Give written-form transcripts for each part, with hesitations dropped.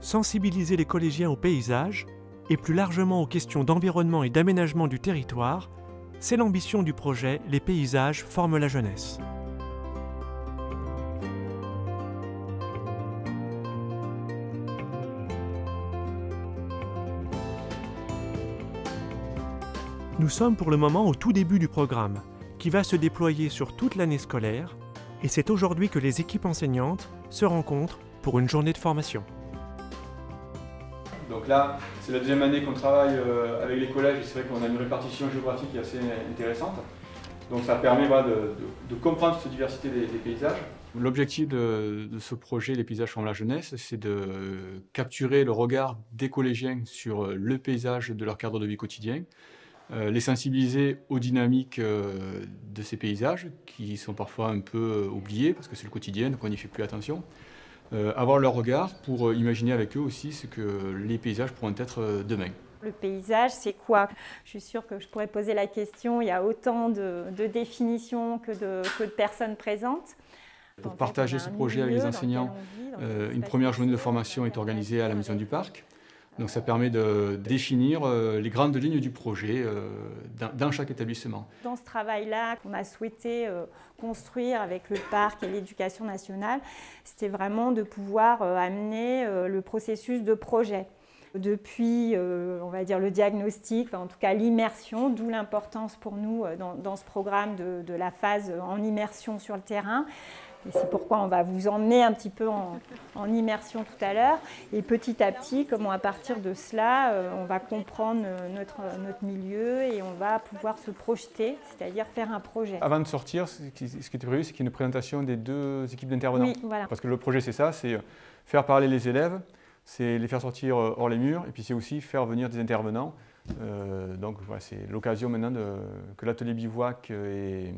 sensibiliser les collégiens au paysage et plus largement aux questions d'environnement et d'aménagement du territoire, c'est l'ambition du projet Les paysages forment la jeunesse. Nous sommes pour le moment au tout début du programme, qui va se déployer sur toute l'année scolaire, et c'est aujourd'hui que les équipes enseignantes se rencontrent pour une journée de formation. Donc là, c'est la deuxième année qu'on travaille avec les collèges, et c'est vrai qu'on a une répartition géographique qui est assez intéressante. Donc ça permet de comprendre cette diversité des paysages. L'objectif de ce projet Les paysages forment la jeunesse, c'est de capturer le regard des collégiens sur le paysage de leur cadre de vie quotidien, les sensibiliser aux dynamiques de ces paysages qui sont parfois un peu oubliés parce que c'est le quotidien, donc on n'y fait plus attention. Avoir leur regard pour imaginer avec eux aussi ce que les paysages pourront être demain. Le paysage, c'est quoi? Je suis sûre que je pourrais poser la question, il y a autant de définitions que de personnes présentes. Pour partager ce projet avec les enseignants, une première journée de formation est organisée à la Maison du Parc. Donc ça permet de définir les grandes lignes du projet dans chaque établissement. Dans ce travail-là qu'on a souhaité construire avec le parc et l'éducation nationale, c'était vraiment de pouvoir amener le processus de projet. Depuis, on va dire, le diagnostic, en tout cas l'immersion, d'où l'importance pour nous dans ce programme de la phase en immersion sur le terrain. Et c'est pourquoi on va vous emmener un petit peu en immersion tout à l'heure. Et petit à petit, comment à partir de cela, on va comprendre notre milieu et on va pouvoir se projeter, c'est-à-dire faire un projet. Avant de sortir, ce qui était prévu, c'est qu'il y ait une présentation des deux équipes d'intervenants. Oui, voilà. Parce que le projet, c'est ça, c'est faire parler les élèves, c'est les faire sortir hors les murs, et puis c'est aussi faire venir des intervenants. Donc voilà, c'est l'occasion maintenant que l'atelier bivouac et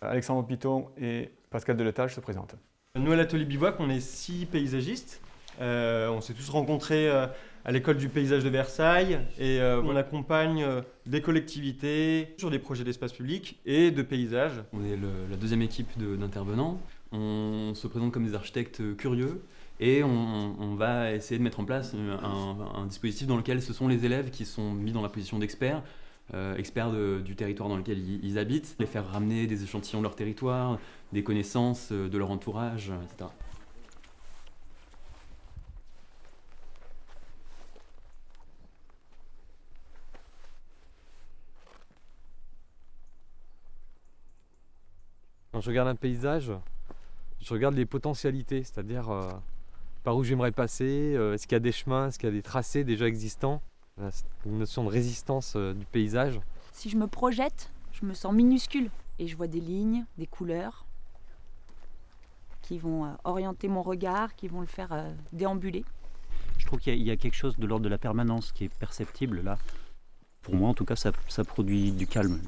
Alexandre Piton et Pascal Deletage se présentent. Nous, à l'atelier bivouac, on est 6 paysagistes. On s'est tous rencontrés à l'école du paysage de Versailles et on accompagne des collectivités sur des projets d'espace public et de paysage. On est la deuxième équipe d'intervenants. On se présente comme des architectes curieux et on va essayer de mettre en place un dispositif dans lequel ce sont les élèves qui sont mis dans la position d'experts. Experts du territoire dans lequel ils habitent, les faire ramener des échantillons de leur territoire, des connaissances de leur entourage, etc. Quand je regarde un paysage, je regarde les potentialités, c'est-à-dire par où j'aimerais passer, est-ce qu'il y a des chemins, est-ce qu'il y a des tracés déjà existants. C'est une notion de résistance du paysage. Si je me projette, je me sens minuscule et je vois des lignes, des couleurs qui vont orienter mon regard, qui vont le faire déambuler. Je trouve qu'il y a quelque chose de l'ordre de la permanence qui est perceptible là. Pour moi en tout cas ça produit du calme.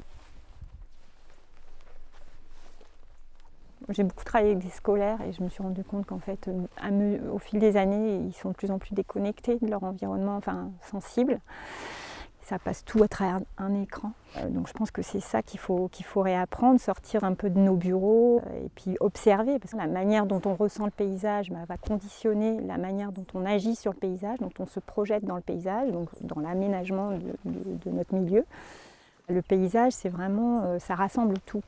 J'ai beaucoup travaillé avec des scolaires et je me suis rendu compte qu'en fait, au fil des années, ils sont de plus en plus déconnectés de leur environnement, enfin sensible. Ça passe tout à travers un écran. Donc je pense que c'est ça qu'il faut réapprendre, sortir un peu de nos bureaux et puis observer. Parce que la manière dont on ressent le paysage va conditionner la manière dont on agit sur le paysage, dont on se projette dans le paysage, donc dans l'aménagement de notre milieu. Le paysage, c'est vraiment, ça rassemble tout.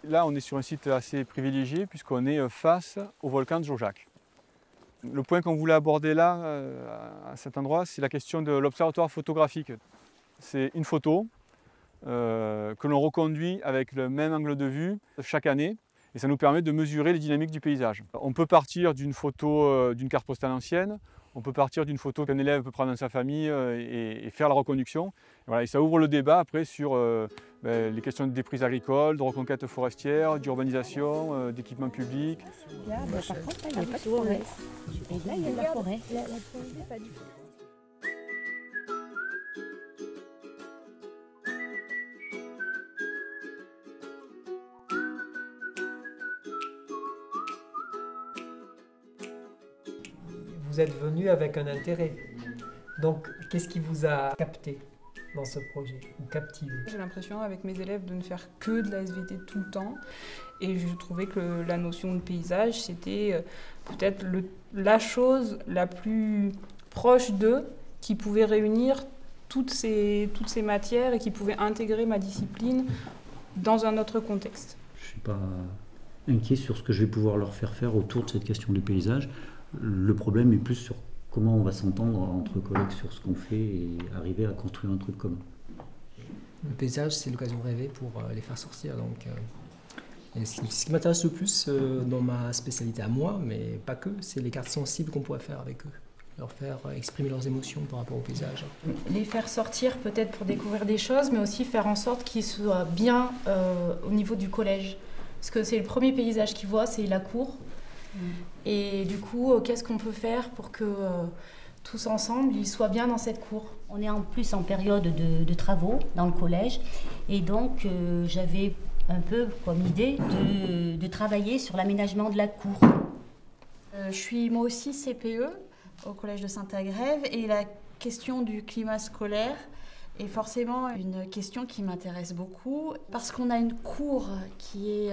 Là, on est sur un site assez privilégié puisqu'on est face au volcan de Jaujac. Le point qu'on voulait aborder là, à cet endroit, c'est la question de l'observatoire photographique. C'est une photo que l'on reconduit avec le même angle de vue chaque année et ça nous permet de mesurer les dynamiques du paysage. On peut partir d'une photo d'une carte postale ancienne, on peut partir d'une photo qu'un élève peut prendre dans sa famille et faire la reconduction. Et voilà, et ça ouvre le débat après sur les questions de déprise agricole, de reconquête forestière, d'urbanisation, d'équipement public. Là, par contre, là, il n'y a pas de forêt. Et là, il y a de la forêt. La forêt, pas du tout. Vous êtes venu avec un intérêt. Donc, qu'est-ce qui vous a capté? dans ce projet, ou captivé. J'ai l'impression avec mes élèves de ne faire que de la SVT tout le temps et je trouvais que la notion de paysage c'était peut-être la chose la plus proche d'eux qui pouvait réunir toutes ces matières et qui pouvait intégrer ma discipline dans un autre contexte. Je ne suis pas inquiet sur ce que je vais pouvoir leur faire autour de cette question du paysage. Le problème est plus sur comment on va s'entendre entre collègues sur ce qu'on fait et arriver à construire un truc commun. Le paysage, c'est l'occasion de rêver pour les faire sortir. Donc, et ce qui m'intéresse le plus dans ma spécialité à moi, mais pas que, c'est les cartes sensibles qu'on pourrait faire avec eux. Leur faire exprimer leurs émotions par rapport au paysage. Les faire sortir peut-être pour découvrir des choses, mais aussi faire en sorte qu'ils soient bien au niveau du collège. Parce que c'est le premier paysage qu'ils voient, c'est la cour. Et du coup, qu'est-ce qu'on peut faire pour que tous ensemble, ils soient bien dans cette cour? On est en plus en période de travaux dans le collège. Et donc, j'avais un peu comme idée de travailler sur l'aménagement de la cour. Je suis moi aussi CPE au collège de Saint-Agrève et la question du climat scolaire est forcément une question qui m'intéresse beaucoup parce qu'on a une cour qui est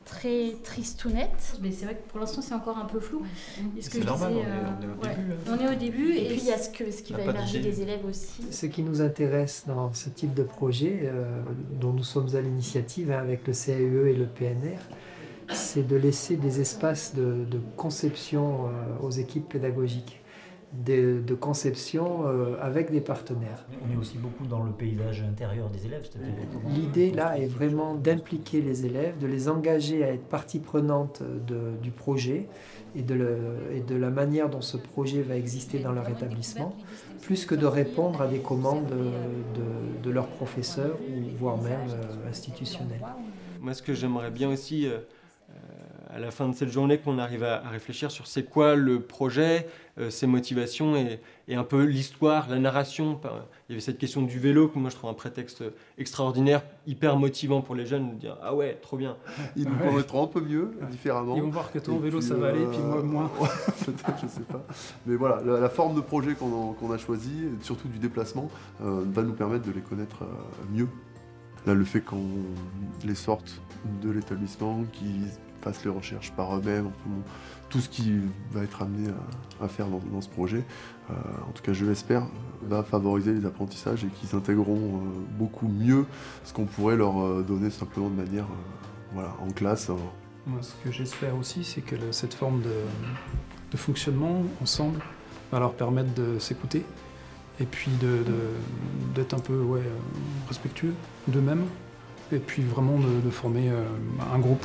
très tristounette. Mais c'est vrai que pour l'instant c'est encore un peu flou. C'est normal, on est au début et puis il y a ce qui va émerger des élèves aussi. Ce qui nous intéresse dans ce type de projet, dont nous sommes à l'initiative avec le CAE et le PNR, c'est de laisser des espaces de conception aux équipes pédagogiques, de conception avec des partenaires. On est aussi beaucoup dans le paysage intérieur des élèves. L'idée là est vraiment d'impliquer les élèves, de les engager à être partie prenante du projet et de la manière dont ce projet va exister dans leur établissement, plus que de répondre à des commandes de leurs professeurs ou voire même institutionnels. Moi, ce que j'aimerais bien aussi, à la fin de cette journée, qu'on arrive à réfléchir sur c'est quoi le projet, ses motivations et un peu l'histoire, la narration. Il y avait cette question du vélo que moi je trouve un prétexte extraordinaire, hyper motivant pour les jeunes de dire ah ouais, trop bien. Ils nous connaîtront un peu mieux, différemment. Ils vont voir que toi en vélo ça va aller, puis moi moins. Peut-être, je sais pas. Mais voilà, la forme de projet qu'on a choisi, et surtout du déplacement, va nous permettre de les connaître mieux. Là, le fait qu'on les sorte de l'établissement, qu'ils fassent les recherches par eux-mêmes, tout ce qui va être amené à faire dans ce projet, en tout cas je l'espère, va favoriser les apprentissages et qu'ils intégreront beaucoup mieux ce qu'on pourrait leur donner simplement de manière en classe. Moi, ce que j'espère aussi, c'est que cette forme de fonctionnement ensemble va leur permettre de s'écouter et puis d'être un peu respectueux d'eux-mêmes et puis vraiment de former un groupe.